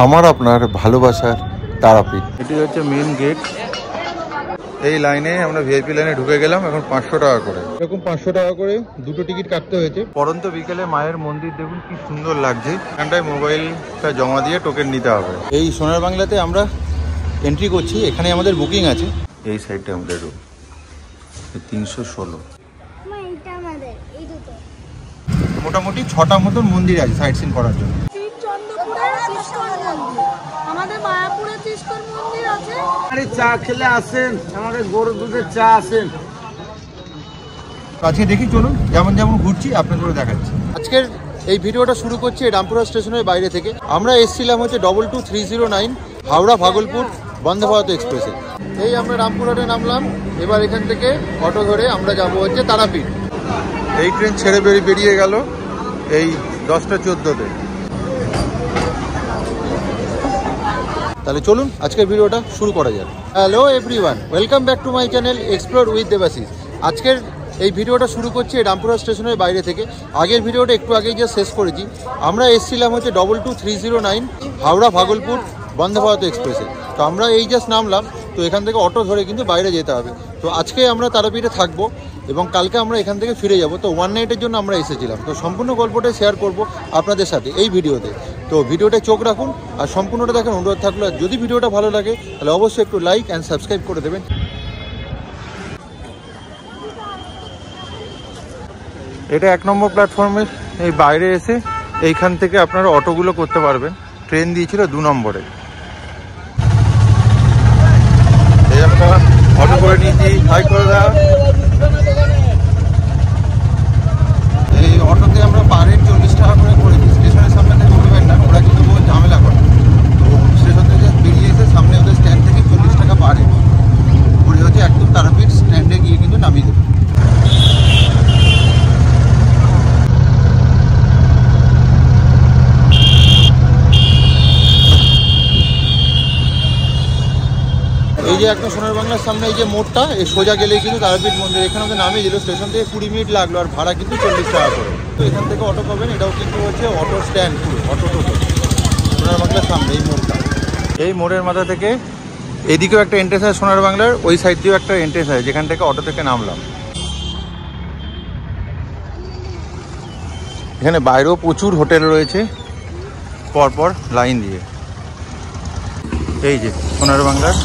আমার আপনার ভালোবাসার তারাপীঠ। এটি হচ্ছে মেন গেট। এই লাইনে আমরা ভিআইপি লাইনে ঢুকে গেলাম। এখন 500 টাকা করে, এরকম 500 টাকা করে দুটো টিকিট কাটতে হয়েছে। পরন্ত বিকেলে মায়ের মন্দির দেখুন কি সুন্দর লাগছে। এখানটায় মোবাইলটা জমা দিয়ে টোকেন নিতে হবে। এই সোনার বাংলাতে আমরা এন্ট্রি করছি। এখানে আমাদের বুকিং আছে। এই সাইডটা আমাদের রুম 316। মোটামুটি 6টা মতন মন্দির আছে সাইট সিন করার জন্য। আমাদের মায়াপুরে তিস্কর মন্দির আছে। আরে চা খেলে আসেন, আমাদের গরুর দুধের চা আসেন। আজকে দেখি চলুন যেমন যেমন ঘুরছি আপনাদেরও দেখাচ্ছি। আজকের এই ভিডিওটা শুরু করছি রামপুরা স্টেশনের বাইরে থেকে। আমরা এসেছিলাম হচ্ছে 22309 হাওড়া ভাগলপুর বন্দে ভারত এক্সপ্রেসে। এই আমরা রামপুরহাটে নামলাম। এবার এখান থেকে অটো ধরে আমরা যাব হচ্ছে তারাপীঠ। এই ট্রেন ছেড়ে বেরিয়ে গেল এই 10টা 14-তে। তাহলে চলুন আজকের ভিডিওটা শুরু করা যাক। Hello everyone, welcome back to my channel explore with Debashis. আজকের এই ভিডিওটা শুরু করছি রামপুরা স্টেশনের বাইরে থেকে। আগের ভিডিওটা একটু আগেই যে শেষ করেছি। আমরা এসেছিলাম হচ্ছে 22309 হাওড়া ভাগলপুর বন্দে ভারত এক্সপ্রেসে। তো আমরা এই জাস্ট নামলাম। তো এখান থেকে অটো ধরে কিন্তু বাইরে যেতে হবে। তো আজকে আমরা তারাপীঠে থাকবো এবং কালকে আমরা এখান থেকে ফিরে যাব। তো 1 নাইটের জন্য আমরা এসেছিলাম। তো সম্পূর্ণ গল্পটাই শেয়ার করব আপনাদের সাথে এই ভিডিওতে। তো ভিডিওটা চোখ রাখুন আর সম্পূর্ণটা দেখেন অনুরোধ থাকলো। আর যদি ভিডিওটা ভালো লাগে তাহলে অবশ্যই একটু লাইক অ্যান্ড সাবস্ক্রাইব করে দেবেন। এটা 1 নম্বর প্ল্যাটফর্মের এই বাইরে এসে এইখান থেকে আপনারা অটোগুলো করতে পারবেন। ট্রেন দিয়েছিল 2 নম্বরে। এই আমরা অটো করে নিয়েছি। হাই করে দেওয়া এই অটোতে আমরা পার হেড 40 টাকা করে করেছি। স্টেশনের সামনে থেকে উঠবেন না, ওরা কিন্তু বহু ঝামেলা করে। তো স্টেশন থেকে বেরিয়ে এসে সামনে ওদের স্ট্যান্ড থেকে 40 টাকা পার হেড করে হচ্ছে একদম তারাপীঠ স্ট্যান্ডে গিয়ে কিন্তু নামিয়ে দেবে। এই যে একটা সোনার বাংলার সামনে এই যে মোড়টা, এই সোজা গেলেই কিন্তু তারাপীঠ মন্দির। এখানে ওকে নামিয়ে দিল। স্টেশন থেকে 20 মিনিট লাগলো আর ভাড়া কিন্তু 40 টাকা করে। তো এখান থেকে অটো পাবেন। এটাও কিন্তু হচ্ছে অটো স্ট্যান্ড, পুরো অটো টোটো সোনার বাংলার সামনে এই মোড়টা। এই মোড়ের মাথা থেকে এদিকেও একটা এন্ট্রেন্স আছে সোনার বাংলার, ওই সাইড দিয়েও একটা এন্ট্রেন্স আছে যেখান থেকে অটো থেকে নামলাম। এখানে বাইরেও প্রচুর হোটেল রয়েছে পরপর লাইন দিয়ে। এই যে সোনার বাংলার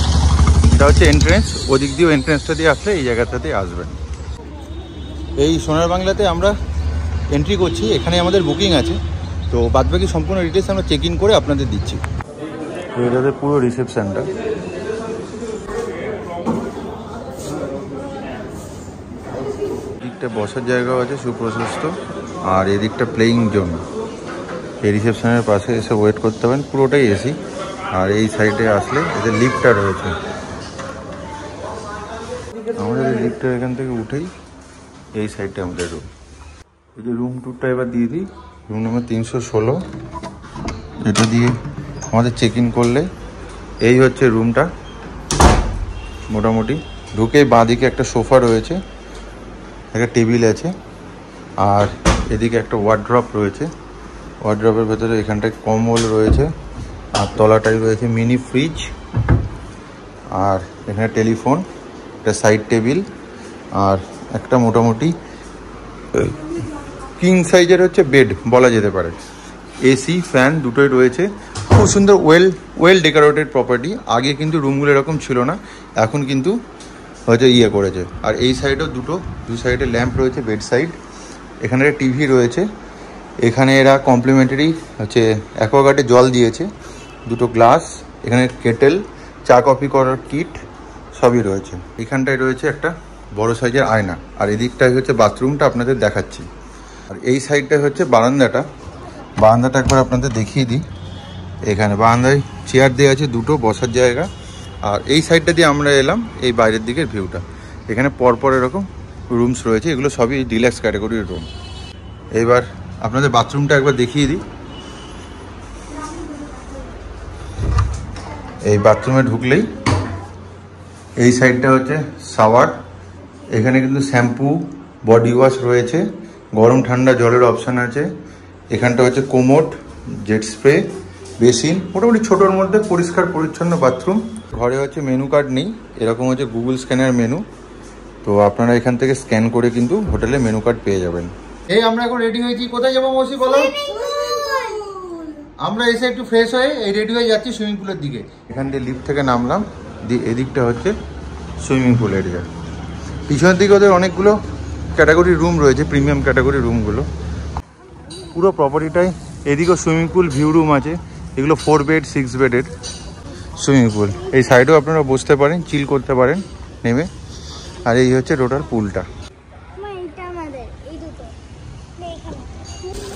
এটা হচ্ছে এন্ট্রেন্স। ওদিক দিয়েও এন্ট্রেন্সটা দিয়ে আসলে এই জায়গাটাতে আসবেন। এই সোনার বাংলাতে আমরা এন্ট্রি করছি। এখানে আমাদের বুকিং আছে। তো বাদবাকি সম্পূর্ণ ডিটেলস আমরা চেক ইন করে আপনাদের দিচ্ছি। তো এটাতে পুরো রিসেপশনটা। এদিকটা বসার জায়গাও আছে সুপ্রশস্ত, আর এদিকটা প্লেয়িং জোন। এই রিসেপশনের পাশে এসে ওয়েট করতে হবেন। পুরোটাই এসি। আর এই সাইডে আসলে এদের লিফটটা রয়েছে। আমাদের এই লিফটটা এখান থেকে উঠেই এই সাইডটা আমাদের রুম। এই যে রুম টুরটা এবার দিয়ে দিই। Room number 316। এটা দিয়ে আমাদের চেক ইন করলে এই হচ্ছে রুমটা। মোটামুটি ঢুকে বাঁদিকে একটা সোফা রয়েছে, একটা টেবিল আছে, আর এদিকে একটা ওয়ার্ড্রপ রয়েছে। ওয়ার্ড্রপের ভেতরে এখানটায় কম্বল রয়েছে, আর তলাটাই রয়েছে মিনি ফ্রিজ, আর এখানে টেলিফোন, একটা সাইড টেবিল, আর একটা মোটামুটি কিং সাইজের হচ্ছে বেড বলা যেতে পারে। এসি ফ্যান দুটোই রয়েছে। খুব সুন্দর ওয়েল ডেকোরেটেড প্রপার্টি। আগে কিন্তু রুমগুলো এরকম ছিল না, এখন কিন্তু হয়তো করেছে। আর এই সাইডেও দু সাইডে ল্যাম্প রয়েছে বেড সাইড। এখানে একটা টিভি রয়েছে। এখানে এরা কমপ্লিমেন্টারি হচ্ছে অ্যাকোয়াগার্ডে জল দিয়েছে, 2টো গ্লাস। এখানে কেটেল, চা কফি করার কিট সবই রয়েছে। এখানটায় রয়েছে একটা বড় সাইজের আয়না। আর এদিকটায় হচ্ছে বাথরুমটা আপনাদের দেখাচ্ছি। আর এই সাইডটায় হচ্ছে বারান্দাটা একবার আপনাদের দেখিয়ে দিই। এখানে বারান্দায় চেয়ার দেওয়া আছে 2টো বসার জায়গা। আর এই সাইডটা দিয়ে আমরা এলাম এই বাইরের দিকের ভিউটা। এখানে পরপর এরকম রুমস রয়েছে। এগুলো সবই ডিলাক্স ক্যাটাগরির রুম। এবার আপনাদের বাথরুমটা একবার দেখিয়ে দিই। এই বাথরুমে ঢুকলেই এই সাইডটা হচ্ছে শাওয়ার। এখানে কিন্তু শ্যাম্পু, বডি ওয়াশ রয়েছে, গরম ঠান্ডা জলের অপশান আছে। এখানটা হচ্ছে কোমোড, জেট স্প্রে, বেসিন, মোটামুটি ছোটোর মধ্যে পরিষ্কার পরিচ্ছন্ন বাথরুম। ঘরে হচ্ছে মেনু কার্ড নেই, এরকম হচ্ছে গুগল স্ক্যানার মেনু। তো আপনারা এখান থেকে স্ক্যান করে কিন্তু হোটেলে মেনু কার্ড পেয়ে যাবেন। এই আমরা এখন রেডি হয়েছি, কোথায় যাবো মৌসি বলো? আমরা এসে একটু ফ্রেশ হয়ে এই রেডি হয়ে যাচ্ছি সুইমিং পুলের দিকে। এখান থেকে লিফট থেকে নামলাম, এদিকটা হচ্ছে সুইমিং পুল এরিয়া। পিছনের দিকে ওদের অনেকগুলো ক্যাটাগরি রুম রয়েছে, প্রিমিয়াম ক্যাটাগরি রুমগুলো। পুরো প্রপার্টিটাই, এদিকেও সুইমিং পুল ভিউ রুম আছে, এগুলো 4 বেড 6 বেডের সুইমিং পুল। এই সাইডেও আপনারা বসতে পারেন, চিল করতে পারেন নেমে। আর এই হচ্ছে টোটাল পুলটা।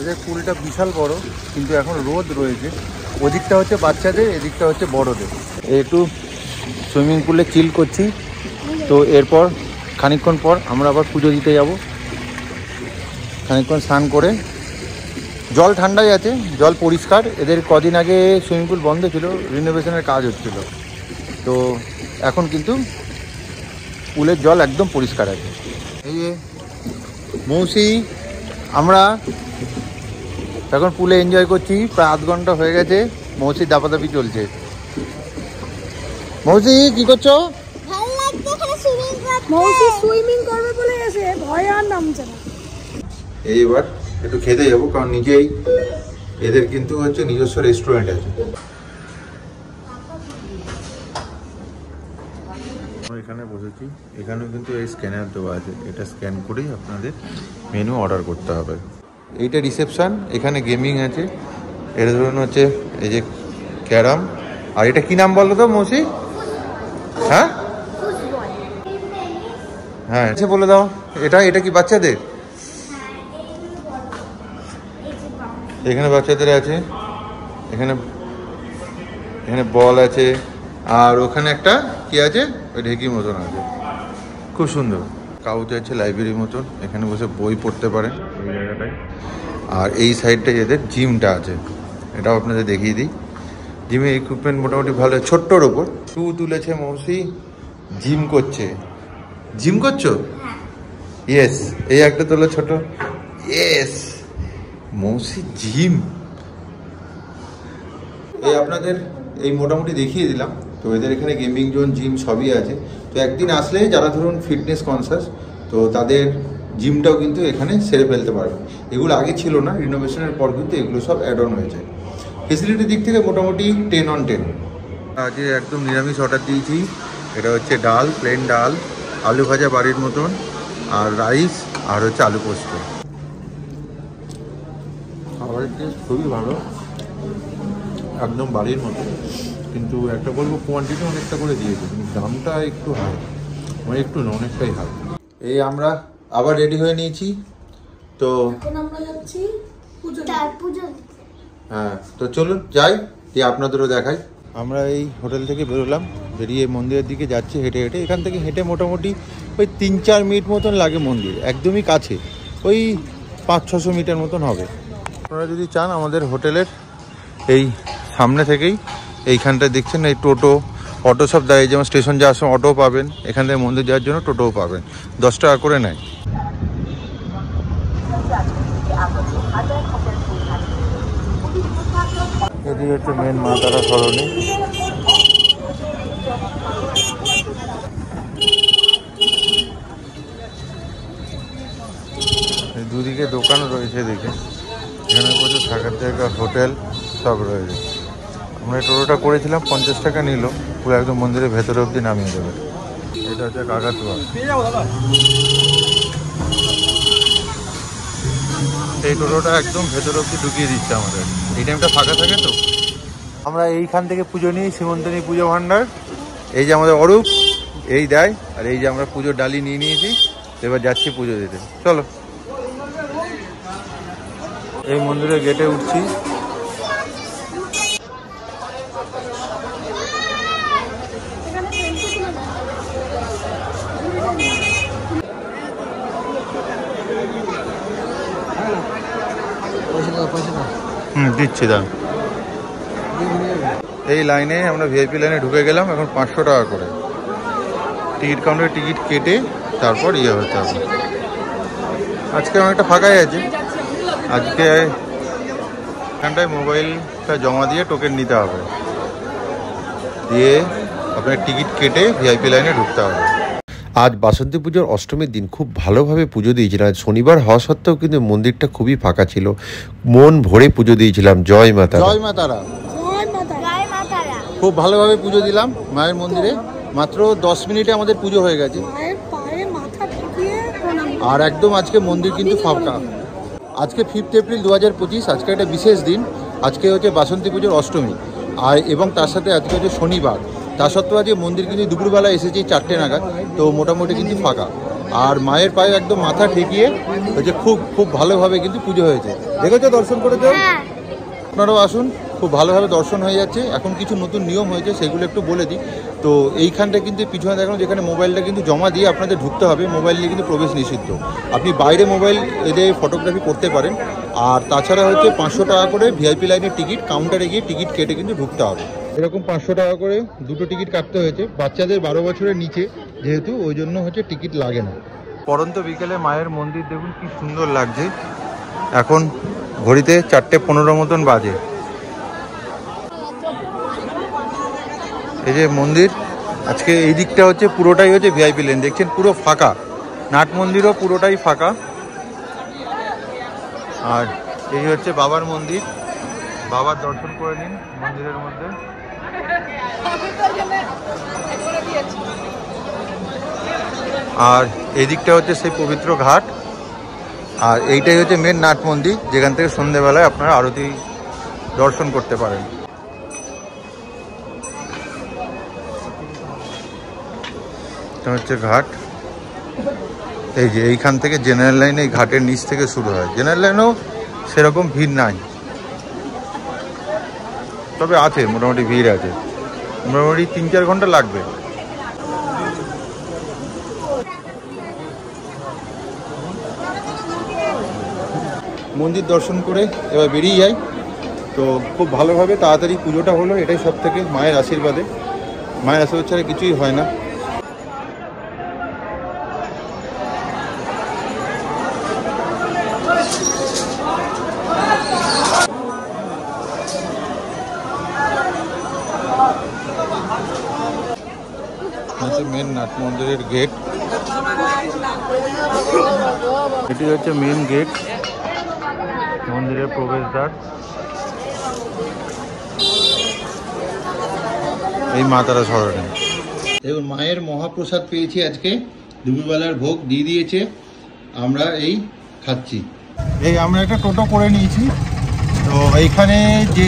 এদের পুলটা বিশাল বড়, কিন্তু এখন রোদ রয়েছে। ওদিকটা হচ্ছে বাচ্চাদের, এদিকটা হচ্ছে বড়দের। একটু সুইমিং পুলে চিল করছি, তো এরপর খানিকক্ষণ পর আমরা আবার পুজো দিতে যাব। খানিকক্ষণ স্নান করে, জল ঠান্ডাই আছে, জল পরিষ্কার। এদের কদিন আগে সুইমিং পুল বন্ধ ছিল, রিনোভেশনের কাজ হচ্ছিল, তো এখন কিন্তু পুলের জল একদম পরিষ্কার আছে। এই যে মৌসি, আমরা এখন পুলে এনজয় করছি, প্রায় আধ ঘন্টা হয়ে গেছে। মৌসি দাপাদাপি চলছে। মৌসি কি করছো? মৌসি সুইমিং করবে বলে এসে ভয় আর নামছে না। এই এবার একটু খেতে যাবো, কারণ নিজেই এদের কিন্তু হচ্ছে নিজস্ব রেস্টুরেন্ট আছে। এখানে বসেছি, এখানেও কিন্তু এই স্ক্যানার দেওয়া আছে, এটা স্ক্যান করেই আপনাদের মেনু অর্ডার করতে হবে। এইটা রিসেপশন, এখানে গেমিং আছে। এটা ধরুন হচ্ছে এই যে ক্যারাম। আর এটা কি নাম বলো তো মৌসি? হ্যাঁ হ্যাঁ আচ্ছা বলে দাও, এটা কি বাচ্চাদের? এখানে বাচ্চাদের আছে, এখানে বল আছে, আর ওখানে একটা কি আছে, ওই ঢেকি মতন আছে, খুব সুন্দর। কাউতে আছে লাইব্রেরির মতন, এখানে বসে বই পড়তে পারেন এই জায়গাটায়। আর এই সাইডটায় এদের জিমটা আছে, এটাও আপনাদের দেখিয়ে দিই। জিমের ইকুইপমেন্ট মোটামুটি ভালো, ছোট্টর ওপর। শু তুলেছে মৌসি, জিম করছে। জিম করছো? ইয়েস, এই একটা তোলো ছোট। ইয়েস, মৌসি জিম। এই আপনাদের এই মোটামুটি দেখিয়ে দিলাম। তো এদের এখানে গেমিং জোন, জিম সবই আছে। তো একদিন আসলে যারা ধরুন ফিটনেস কনসাস, তো তাদের জিমটাও কিন্তু এখানে সেরে ফেলতে পারবে। এগুলো আগে ছিল না, রিনোভেশনের পর কিন্তু এগুলো সব অ্যাড অন হয়েছে। ফেসিলিটির দিক থেকে মোটামুটি 10 on 10। আজ একদম নিরামিষ অর্ডার দিয়েছি। এটা হচ্ছে ডাল, প্লেন ডাল, আলু ভাজা বাড়ির মতন, আর রাইস, আর হচ্ছে আলু পোস্ত। খাবারের টেস্ট খুবই ভালো, একদম বাড়ির মতো। কিন্তু একটা বলবো, কোয়ান্টিটি অনেকটা করে দিয়েছে, কিন্তু দামটা একটু হাই, মানে একটু না, অনেকটাই হাই। এই আমরা আবার রেডি হয়ে নিয়েছি, তো এখন আমরা যাচ্ছি পুজো। হ্যাঁ, তো চলুন যাই, দিয়ে আপনাদেরও দেখাই। আমরা এই হোটেল থেকে বেরোলাম, বেরিয়ে মন্দিরের দিকে যাচ্ছি হেঁটে হেঁটে। এখান থেকে হেঁটে মোটামুটি ওই 3-4 মিনিট মতন লাগে মন্দির, একদমই কাছে, ওই 500-600 মিটার মতন হবে। আপনারা যদি চান আমাদের হোটেলের এই সামনে থেকেই, এইখানটায় দেখছেন এই টোটো অটো সব দাঁড়িয়ে, যেমন স্টেশন যাওয়ার সময় অটোও পাবেন, এখান থেকে মন্দির যাওয়ার জন্য টোটোও পাবেন, 10 টাকা করে নেয়। এটি হচ্ছে মেন মা তারা সরণি। দুদিকে দোকান রয়েছে, দেখে এখানে প্রচুর থাকার জায়গা, হোটেল সব রয়েছে। আমরা টোটোটা করেছিলাম, 50 টাকা নিল, পুরো একদম মন্দিরের ভেতরে অবধি নামিয়ে দেবে। এটা হচ্ছে কাকাতুয়া। এই টোটোটা একদম ভেতর অবধি ঢুকিয়ে দিচ্ছে আমাদের, এই টাইমটা ফাঁকা থাকে তো। আমরা এইখান থেকে পুজো নিই, সীমন্তনী পুজো ভাণ্ডার। এই যে আমাদের অরূপ এই দেয়, আর এই যে আমরা পুজোর ডালি নিয়ে নিয়েছি, এবার যাচ্ছি পুজো দিতে। চলো, এই মন্দিরের গেটে উঠছি। দিচ্ছি দাম। এই লাইনে আমরা ভিআইপি লাইনে ঢুকে গেলাম, এখন 500 টাকা করে টিকিট কাউন্টারে টিকিট কেটে তারপর ইয়ে হতে হবে। আজকে অনেকটা ফাঁকাই আছে, আজকে এখানটায় মোবাইলটা জমা দিয়ে টোকেন নিতে হবে, দিয়ে আপনার টিকিট কেটে ভিআইপি লাইনে ঢুকতে হবে। আজ বাসন্তী পুজোর অষ্টমীর দিন খুব ভালোভাবে পুজো দিয়েছিলাম। শনিবার হওয়া সত্ত্বেও কিন্তু মন্দিরটা খুবই ফাঁকা ছিল, মন ভরে পুজো দিয়েছিলাম। জয় মাতা, জয় মা তারা। জয় মাতা। জয় মাতারা। খুব ভালোভাবে পুজো দিলাম মায়ের মন্দিরে। মাত্র 10 মিনিটে আমাদের পুজো হয়ে গেছে। মায়ের পায়ে মাথা ঠেকিয়ে প্রণাম। আর একদম আজকে মন্দির কিন্তু ফাঁকা। আজকে 5 এপ্রিল 2025, আজকে একটা বিশেষ দিন। আজকে হচ্ছে বাসন্তী পুজোর অষ্টমী, আর এবং তার সাথে আজকে হচ্ছে শনিবার। তা সত্ত্বেও আজকে মন্দির কিন্তু দুপুরবেলা এসেছি 4টে নাগাদ, তো মোটামুটি কিন্তু ফাঁকা। আর মায়ের পায়ে একদম মাথা ঠেকিয়ে হচ্ছে খুব খুব ভালোভাবে কিন্তু পুজো হয়েছে। দেখেছো, দর্শন করেছো? আপনারাও আসুন, খুব ভালোভাবে দর্শন হয়ে যাচ্ছে। এখন কিছু নতুন নিয়ম হয়েছে, সেগুলো একটু বলে দিই। তো এইখানটা কিন্তু পিছনে দেখানো, যেখানে মোবাইলটা কিন্তু জমা দিয়ে আপনাদের ঢুকতে হবে। মোবাইল নিয়ে কিন্তু প্রবেশ নিষিদ্ধ। আপনি বাইরে মোবাইল এদের ফটোগ্রাফি করতে পারেন। আর তাছাড়া হচ্ছে 500 টাকা করে ভিআইপি লাইনের টিকিট, কাউন্টারে গিয়ে টিকিট কেটে কিন্তু ঢুকতে হবে। এরকম 500 টাকা করে দুটো টিকিট কাটতে হয়েছে। বাচ্চাদের 12 বছরের নিচে যেহেতু, ওই জন্য হচ্ছে টিকিট লাগে না। পরন্ত বিকেলে মায়ের মন্দির দেখুন কি সুন্দর লাগছে। এখন ঘড়িতে 4:15 মতন বাজে। এই যে মন্দির, আজকে এই দিকটা হচ্ছে পুরোটাই হচ্ছে ভিআইপি লেন, দেখছেন পুরো ফাঁকা। নাট মন্দিরও পুরোটাই ফাঁকা। আর এই হচ্ছে বাবার মন্দির, বাবার দর্শন করে নিন মন্দিরের মধ্যে। আর এই দিকটা হচ্ছে সেই পবিত্র ঘাট। আর এইটাই হচ্ছে মেন নাট মন্দির, যেখান থেকে সন্ধ্যেবেলায় আপনারা আরতি দর্শন করতে পারেন। এটা হচ্ছে ঘাট। এই যে এইখান থেকে জেনারেল লাইন, এই ঘাটের নিচ থেকে শুরু হয়। জেনারেল লাইনেও সেরকম ভিড় নাই, তবে আছে, মোটামুটি ভিড় আছে। মোটামুটি 3-4 ঘন্টা লাগবে। মন্দির দর্শন করে এবার বেরিয়ে যাই। তো খুব ভালোভাবে তাড়াতাড়ি পুজোটা হলো, এটাই সব থেকে মায়ের আশীর্বাদে। মায়ের আশীর্বাদ ছাড়া কিছুই হয় না। মেন নাট মন্দিরের গেট, এটি হচ্ছে মেন গেট, মন্দিরের প্রবেশদ্বার। এই মা তারা শরণে দেখুন মায়ের মহাপ্রসাদ পেয়েছি আজকে। দুপুরবেলার ভোগ দিয়ে দিয়েছে, আমরা এই খাচ্ছি। এই আমরা একটা টোটো করে নিয়েছি। তো এইখানে যে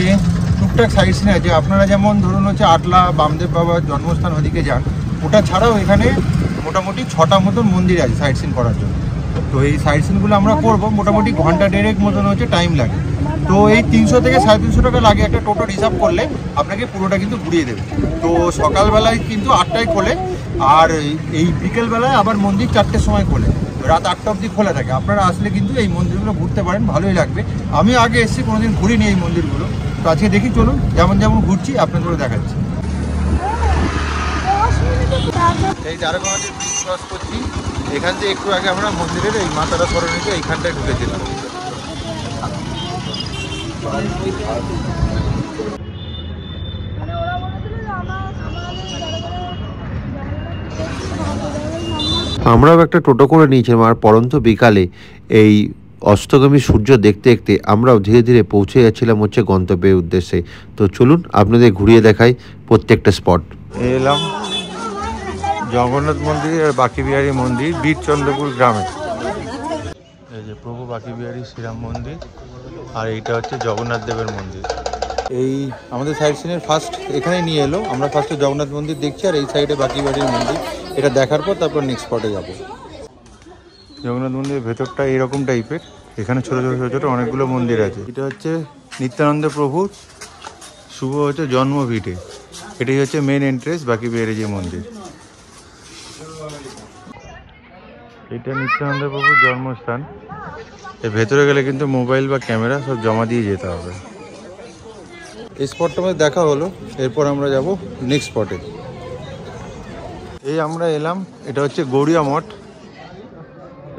টুকটাক সাইড সিন আছে, আপনারা যেমন ধরুন হচ্ছে আটলা বামদেব বাবার জন্মস্থান ওদিকে যান, ওটা ছাড়াও এখানে মোটামুটি 6টা মতন মন্দির আছে সাইড সিন করার জন্য। তো এই সাইড সিনগুলো আমরা করবো, মোটামুটি ঘন্টা 1.5 মতন হচ্ছে টাইম লাগে। তো এই 300 থেকে 350 টাকা লাগে একটা টোটো রিজার্ভ করলে, আপনাকে পুরোটা কিন্তু ঘুরিয়ে দেবে। তো সকালবেলায় কিন্তু 8টায় খোলে, আর এই বিকেলবেলায় আবার মন্দির 4টের সময় খোলে। রাত 8টা অবধি খোলা থাকে। আপনারা আসলে কিন্তু এই মন্দিরগুলো ঘুরতে পারেন, ভালোই লাগবে। আমি আগে এসেছি, কোনোদিন ঘুরিনি এই মন্দিরগুলো। তো আজকে দেখি, চলুন যেমন যেমন ঘুরছি আপনাদেরও দেখাচ্ছি। এই দ্বারকামাটি ব্রিজ ক্রস করছি। এখান থেকে একটু আগে আমরা মন্দিরের এই মা তারা সরণিতে এইখানটায় ঢুকেছিলাম। আমরাও একটা টোটো করে নিয়েছিলাম। আর পরন্ত বিকালে এই অস্তগামী সূর্য দেখতে দেখতে আমরাও ধীরে ধীরে পৌঁছে যাচ্ছিলাম হচ্ছে গন্তব্যের উদ্দেশ্যে। তো চলুন আপনাদের ঘুরিয়ে দেখাই প্রত্যেকটা স্পট। এলাম জগন্নাথ মন্দির আর বাকি বিহারী মন্দির, বীরচন্দ্রপুর গ্রামে। এই যে প্রভু বাকি বিহারী শ্রীরাম মন্দির, আর এইটা হচ্ছে জগন্নাথ দেবের মন্দির। এই আমাদের সাইড সিনের ফার্স্ট এখানে নিয়ে এলো। আমরা ফার্স্টে জগন্নাথ মন্দির দেখছি, আর এই সাইডে বাকি বিহারীর মন্দির। এটা দেখার পর তারপর নেক্সট স্পটে যাব। জগন্নাথ মন্দিরের ভেতরটা এইরকম টাইপের। এখানে ছোটো ছোটো ছোটো ছোটো অনেকগুলো মন্দির আছে। এটা হচ্ছে নিত্যানন্দ প্রভুর শুভ হচ্ছে জন্মভিটে। এটাই হচ্ছে মেন এন্ট্রেন্স বাকি বিহারী যে মন্দির। এটা নিত্যানন্দ প্রভুর জন্মস্থান। এর ভেতরে গেলে কিন্তু মোবাইল বা ক্যামেরা সব জমা দিয়ে যেতে হবে। এই স্পটটা আমাদের দেখা হলো, এরপর আমরা যাব নেক্সট স্পটে। এই আমরা এলাম, এটা হচ্ছে গৌড়িয়া মঠ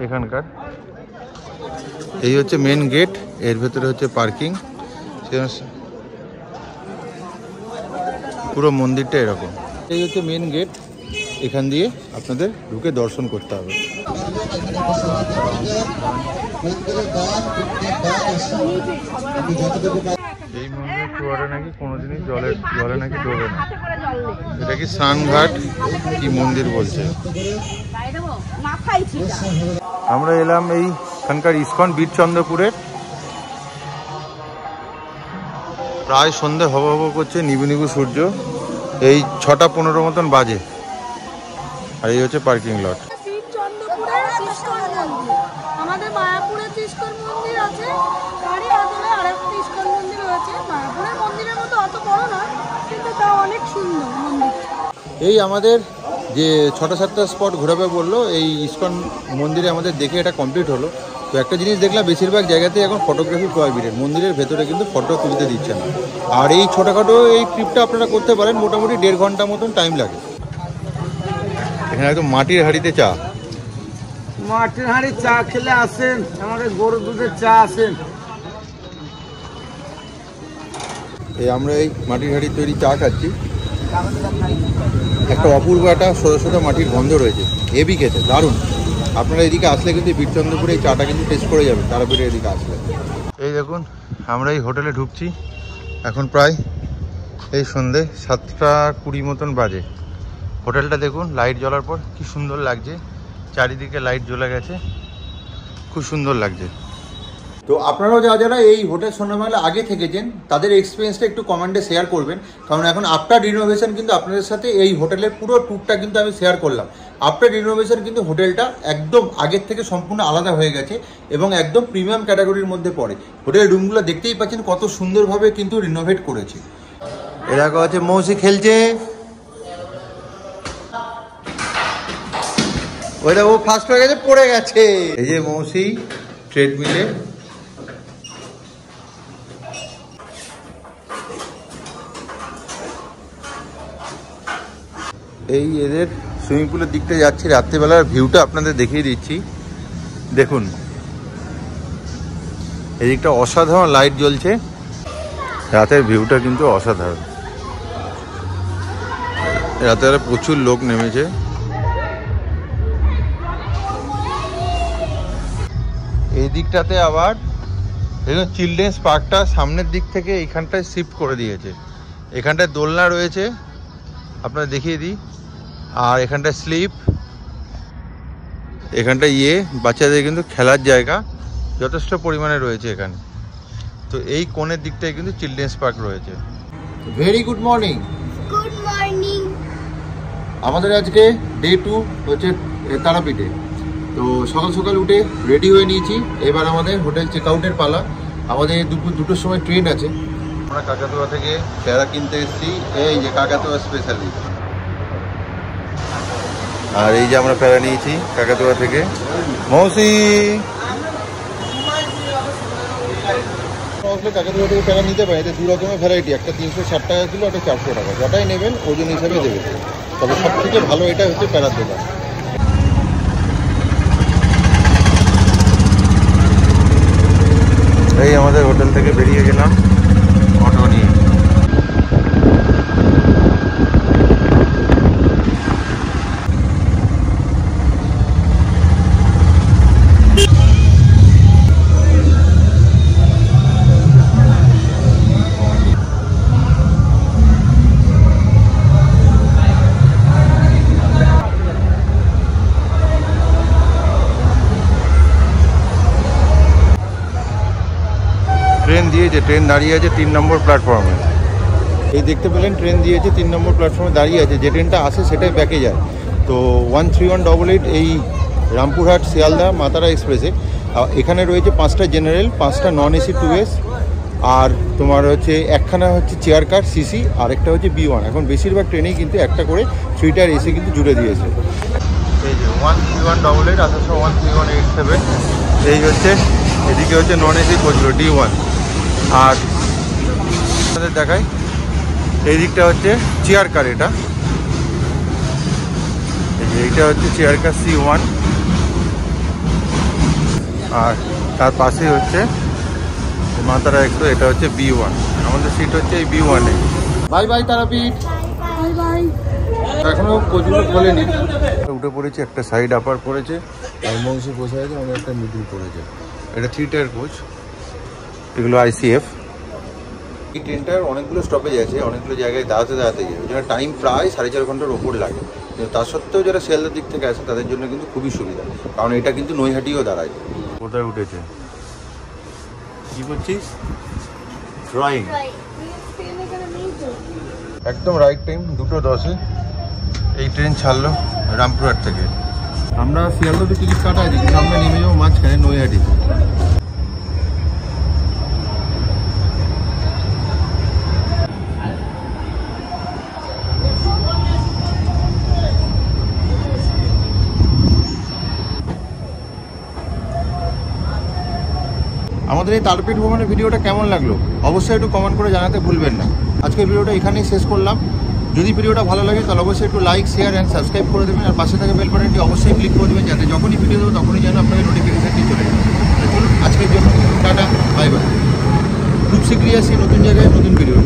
এখানকার। এই হচ্ছে মেন গেট, এর ভেতরে হচ্ছে পার্কিং। পুরো মন্দিরটা এরকম। এই হচ্ছে মেন গেট, এখান দিয়ে আপনাদের ঢুকে দর্শন করতে হবে। এই মন্দিরের চূড়াটা নাকি কোনোদিনই জলে নাকি ডোবে না। এটা কি স্নানঘাট কি মন্দির বলছে। আমরা এলাম এইখানকার ইস্কন বীরচন্দ্রপুরের। প্রায় সন্ধে হব হব করছে, নিবু নিবু সূর্য। এই 6টা 15 মতন বাজে। আর এই হচ্ছে পার্কিং লট। আমাদের মায়াপুরে ইস্কন মন্দির আছে, তারই আদলে আরেকটা ইস্কন মন্দির রয়েছে। মায়াপুরের মন্দিরের মতো অত বড় না, কিন্তু তাও অনেক সুন্দর মন্দির। এই আমাদের যে 6টা-7টা স্পট ঘোরাবে বললো, এই ইস্কন মন্দিরে আমাদের দেখে এটা কমপ্লিট হলো। তো একটা জিনিস দেখলাম, বেশিরভাগ জায়গাতেই এখন ফটোগ্রাফি প্রহিবিটেড, মন্দিরের ভেতরে কিন্তু ফটো তুলতে দিচ্ছে না। আর এই ছোটোখাটো এই ট্রিপটা আপনারা করতে পারেন, মোটামুটি 1.5 ঘন্টা মতন টাইম লাগে। এখানে একদম মাটির হাঁড়িতে চা। মাটির হাঁড়ি চা খেলে আসেন, আমাদের গরুর দুধের চা আসেন। এই আমরা এই মাটির হাঁড়ির তৈরি চা খাচ্ছি। একটা অপূর্ব একটা সোজা সোজা মাটির গন্ধ রয়েছে, হেভি খেতে, দারুণ। আপনারা এদিকে আসলে কিন্তু বীরচন্দ্রপুরে এই চাটা কিন্তু টেস্ট করে যাবেন তারাপীঠে এদিকে আসলে। এই দেখুন আমরা এই হোটেলে ঢুকছি, এখন প্রায় এই সন্ধে 7টা 20 মতন বাজে। হোটেলটা দেখুন লাইট জ্বলার পর কি সুন্দর লাগছে, চারিদিকে লাইট জ্বলে গেছে, খুব সুন্দর লাগছে। তো আপনারাও যারা এই হোটেল সন্ধ্যাবেলা আগে থেকেছেন তাদের এক্সপিরিয়েন্সটা একটু কমেন্টে শেয়ার করবেন, কারণ এখন আফটার রিনোভেশন কিন্তু আপনাদের সাথে এই হোটেলের পুরো ট্যুরটা কিন্তু আমি শেয়ার করলাম। আফটার রিনোভেশন কিন্তু হোটেলটা একদম আগের থেকে সম্পূর্ণ আলাদা হয়ে গেছে এবং একদম প্রিমিয়াম ক্যাটাগরির মধ্যে পড়ে। হোটেলের রুমগুলো দেখতেই পাচ্ছেন কত সুন্দরভাবে কিন্তু রিনোভেট করেছে। এরকম হচ্ছে মৌসি খেলছে, ওইটা ও ফার্স্ট হয়ে গেছে, পড়ে গেছে। এই যে মৌসি ট্রেডমিলে। এই এদের সুইমিং পুলের দিকটা যাচ্ছি, রাত্রিবেলার ভিউটা আপনাদের দেখিয়ে দিচ্ছি। দেখুন এদিকটা অসাধারণ লাইট জ্বলছে, রাতের ভিউটা কিন্তু অসাধারণ। রাতে প্রচুর লোক নেমেছে। এই দিকটাতে আবার দেখুন চিলড্রেন্স পার্কটা সামনের দিক থেকে এইখানটায় শিফট করে দিয়েছে। এখানটায় দোলনা রয়েছে, আপনারা দেখিয়ে দিই। আর এখানটায় স্লিপ, এখানটা বাচ্চাদের কিন্তু খেলার জায়গা যথেষ্ট পরিমাণে রয়েছে এখানে। তো এই কোণের দিকটায় কিন্তু চিলড্রেন্স পার্ক রয়েছে। Very good morning. Good morning. আমাদের আজকে ডে 2 হচ্ছে তারাপীঠে। তো সকাল সকাল উঠে রেডি হয়ে নিয়েছি, এবার আমাদের হোটেল চেক আউটের পালা। আমাদের দুপুর 2টোর সময় ট্রেন আছে। আমরা কাকাতুয়া থেকে প্যারা কিনতে এসেছি, এই যে কাকাতুয়া স্পেশালি। আর এই যে আমরা প্যারা নিয়েছি কাকাতুয়া থেকে। মৌসি কাকাতুয়া থেকে প্যারা নিতে পারে, এতে 2 রকমের ভ্যারাইটি, একটা 360 টাকা কিলো, একটা 400 টাকা, যটাই নেবেন ওজন হিসাবে দেবে। তবে সব থেকে ভালো এটা হচ্ছে প্যারার দোকান। এই আমাদের হোটেল থেকে বেরিয়ে গেলাম অটো নিয়ে। ট্রেন দিয়েছে, ট্রেন দাঁড়িয়ে আছে 3 নম্বর প্ল্যাটফর্মে। এই দেখতে পেলেন ট্রেন দিয়েছে 3 নম্বর প্ল্যাটফর্মে দাঁড়িয়ে আছে। যে ট্রেনটা আসে সেটাই ব্যাকে যায়। তো 13188 এই রামপুরহাট শিয়ালদা মাতারা এক্সপ্রেসে এখানে রয়েছে 5টা জেনারেল, 5টা নন এসি 2S, আর তোমার হচ্ছে একখানা হচ্ছে চেয়ার কার সিসি, আর একটা হচ্ছে B1। এখন বেশিরভাগ ট্রেনেই কিন্তু একটা করে 3 টায়ার এসি কিন্তু জুড়ে দিয়েছে। এই যে 13188 আসার 13187, এই হচ্ছে এদিকে হচ্ছে নন এসি কোচগুলো D1। আর আপনাদের দেখাই এই দিকটা হচ্ছে চেয়ার কার, এইটা হচ্ছে চেয়ার কার C1, আর তার পাশে হচ্ছে মা তারা এক্সপ্রেস, এটা হচ্ছে B1, আমাদের সিট হচ্ছে এই B1-এ। Bye bye Tarapith. Bye bye. এখনো কোচগুলো খোলেনি। উঠে পড়েছে, একটা সাইড আপার পড়েছে আর মংসি বসে আছে, আমাদের একটা মিডিল পড়েছে। এটা 3 টায়ার কোচ, এগুলো ICF। এই ট্রেনটার অনেকগুলো স্টপেজ আছে, অনেকগুলো জায়গায় দাঁড়াতে যায়, ওই জন্য টাইম প্রায় 4.5 ঘন্টার ওপর লাগে। কিন্তু তা সত্ত্বেও যারা শিয়ালদার দিক থেকে আসে তাদের জন্য কিন্তু খুবই সুবিধা, কারণ এটা কিন্তু নৈহাটিও দাঁড়ায়। কোথায় উঠেছে, কি করছিস? ড্রয়িং। একদম রাইট টাইম, 2:10-এ এই ট্রেন ছাড়লো রামপুরহাট থেকে। আমরা শিয়ালদাতে টিকিট কাটা আছে, কিন্তু আমরা নেমে যাবো মাঝখানে নৈহাটিতে। আমাদের এই তারাপীঠ ভ্রমণের ভিডিওটা কেমন লাগলো অবশ্যই একটু কমেন্ট করে জানাতে ভুলবেন না। আজকের ভিডিওটা এখানেই শেষ করলাম। যদি ভিডিওটা ভালো লাগে তাহলে অবশ্যই একটু লাইক, শেয়ার অ্যান্ড সাবস্ক্রাইব করে দেবেন, আর পাশে থাকা বেল বাটনটি অবশ্যই ক্লিক করে দেবেন, যাতে যখনই ভিডিও দেবো তখনই যেন আপনাদের নোটিফিকেশনটি চলে যায়। চলুন আজকের জন্য টাটা, বাই বাই। খুব শীঘ্রই আসি নতুন জায়গায় নতুন ভিডিও।